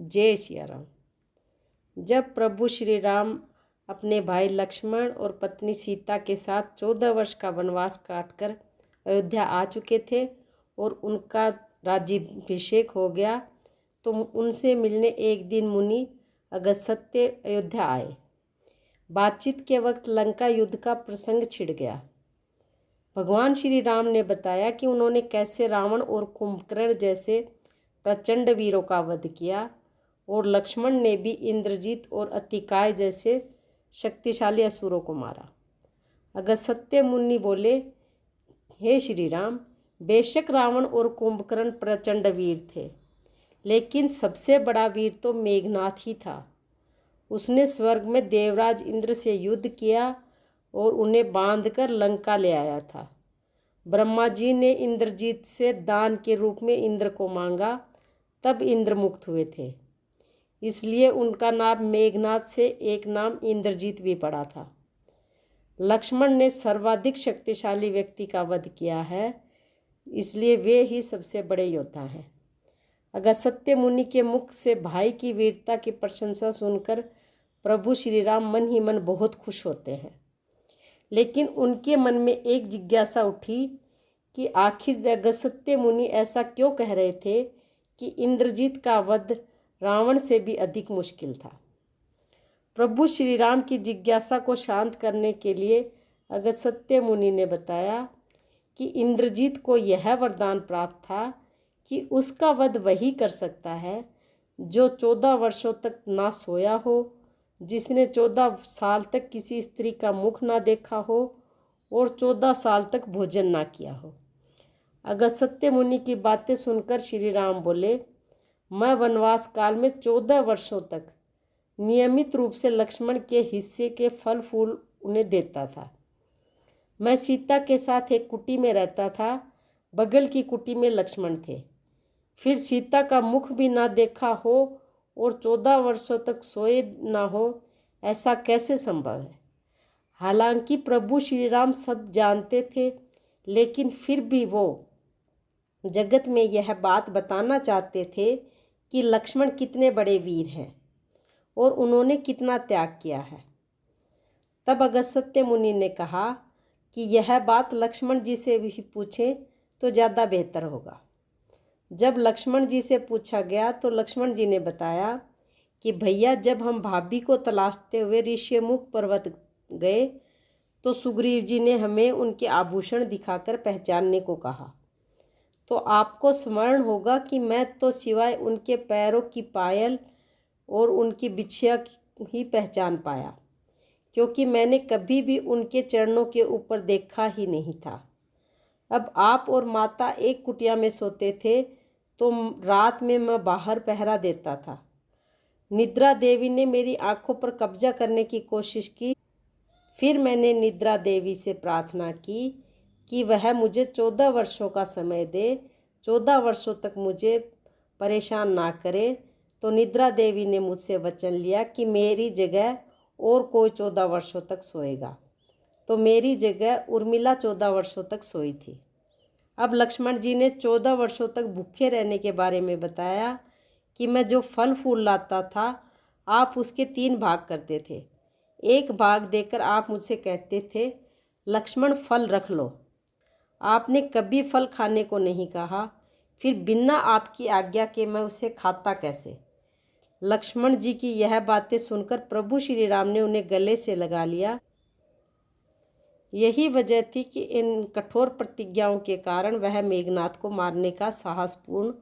जय सिया राम। जब प्रभु श्री राम अपने भाई लक्ष्मण और पत्नी सीता के साथ 14 वर्ष का वनवास काटकर अयोध्या आ चुके थे और उनका राज्याभिषेक हो गया, तो उनसे मिलने एक दिन मुनि अगस्त्य अयोध्या आए। बातचीत के वक्त लंका युद्ध का प्रसंग छिड़ गया। भगवान श्री राम ने बताया कि उन्होंने कैसे रावण और कुंभकर्ण जैसे प्रचंड वीरों का वध किया और लक्ष्मण ने भी इंद्रजीत और अतिकाय जैसे शक्तिशाली असुरों को मारा। अगस्त्य मुनि बोले, हे श्री राम, बेशक रावण और कुंभकर्ण प्रचंड वीर थे, लेकिन सबसे बड़ा वीर तो मेघनाथ ही था। उसने स्वर्ग में देवराज इंद्र से युद्ध किया और उन्हें बांधकर लंका ले आया था। ब्रह्मा जी ने इंद्रजीत से दान के रूप में इंद्र को मांगा, तब इंद्र मुक्त हुए थे। इसलिए उनका नाम मेघनाथ से एक नाम इंद्रजीत भी पड़ा था। लक्ष्मण ने सर्वाधिक शक्तिशाली व्यक्ति का वध किया है, इसलिए वे ही सबसे बड़े योद्धा हैं। अगस्त्य मुनि के मुख से भाई की वीरता की प्रशंसा सुनकर प्रभु श्री राम मन ही मन बहुत खुश होते हैं, लेकिन उनके मन में एक जिज्ञासा उठी कि आखिर अगस्त्य मुनि ऐसा क्यों कह रहे थे कि इंद्रजीत का वध रावण से भी अधिक मुश्किल था। प्रभु श्री राम की जिज्ञासा को शांत करने के लिए अगस्त्य मुनि ने बताया कि इंद्रजीत को यह वरदान प्राप्त था कि उसका वध वही कर सकता है जो 14 वर्षों तक ना सोया हो, जिसने 14 साल तक किसी स्त्री का मुख ना देखा हो और 14 साल तक भोजन ना किया हो। अगस्त्य मुनि की बातें सुनकर श्री राम बोले, मैं वनवास काल में 14 वर्षों तक नियमित रूप से लक्ष्मण के हिस्से के फल फूल उन्हें देता था। मैं सीता के साथ एक कुटी में रहता था, बगल की कुटी में लक्ष्मण थे। फिर सीता का मुख भी ना देखा हो और 14 वर्षों तक सोए ना हो, ऐसा कैसे संभव है? हालांकि प्रभु श्री राम सब जानते थे, लेकिन फिर भी वो जगत में यह बात बताना चाहते थे कि लक्ष्मण कितने बड़े वीर हैं और उन्होंने कितना त्याग किया है। तब अगस्त्य मुनि ने कहा कि यह बात लक्ष्मण जी से भी पूछें तो ज़्यादा बेहतर होगा। जब लक्ष्मण जी से पूछा गया तो लक्ष्मण जी ने बताया कि भैया, जब हम भाभी को तलाशते हुए ऋष्यमुख पर्वत गए तो सुग्रीव जी ने हमें उनके आभूषण दिखाकर पहचानने को कहा। तो आपको स्मरण होगा कि मैं तो सिवाय उनके पैरों की पायल और उनकी बिछिया ही पहचान पाया, क्योंकि मैंने कभी भी उनके चरणों के ऊपर देखा ही नहीं था। अब आप और माता एक कुटिया में सोते थे, तो रात में मैं बाहर पहरा देता था। निद्रा देवी ने मेरी आंखों पर कब्जा करने की कोशिश की। फिर मैंने निद्रा देवी से प्रार्थना की कि वह मुझे 14 वर्षों का समय दे, 14 वर्षों तक मुझे परेशान ना करे। तो निद्रा देवी ने मुझसे वचन लिया कि मेरी जगह और कोई 14 वर्षों तक सोएगा। तो मेरी जगह उर्मिला 14 वर्षों तक सोई थी। अब लक्ष्मण जी ने 14 वर्षों तक भूखे रहने के बारे में बताया कि मैं जो फल फूल लाता था, आप उसके 3 भाग करते थे। एक भाग देकर आप मुझसे कहते थे, लक्ष्मण फल रख लो। आपने कभी फल खाने को नहीं कहा, फिर बिना आपकी आज्ञा के मैं उसे खाता कैसे? लक्ष्मण जी की यह बातें सुनकर प्रभु श्री राम ने उन्हें गले से लगा लिया। यही वजह थी कि इन कठोर प्रतिज्ञाओं के कारण वह मेघनाथ को मारने का साहसपूर्ण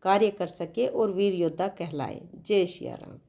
कार्य कर सके और वीर योद्धा कहलाए। जय सिया राम।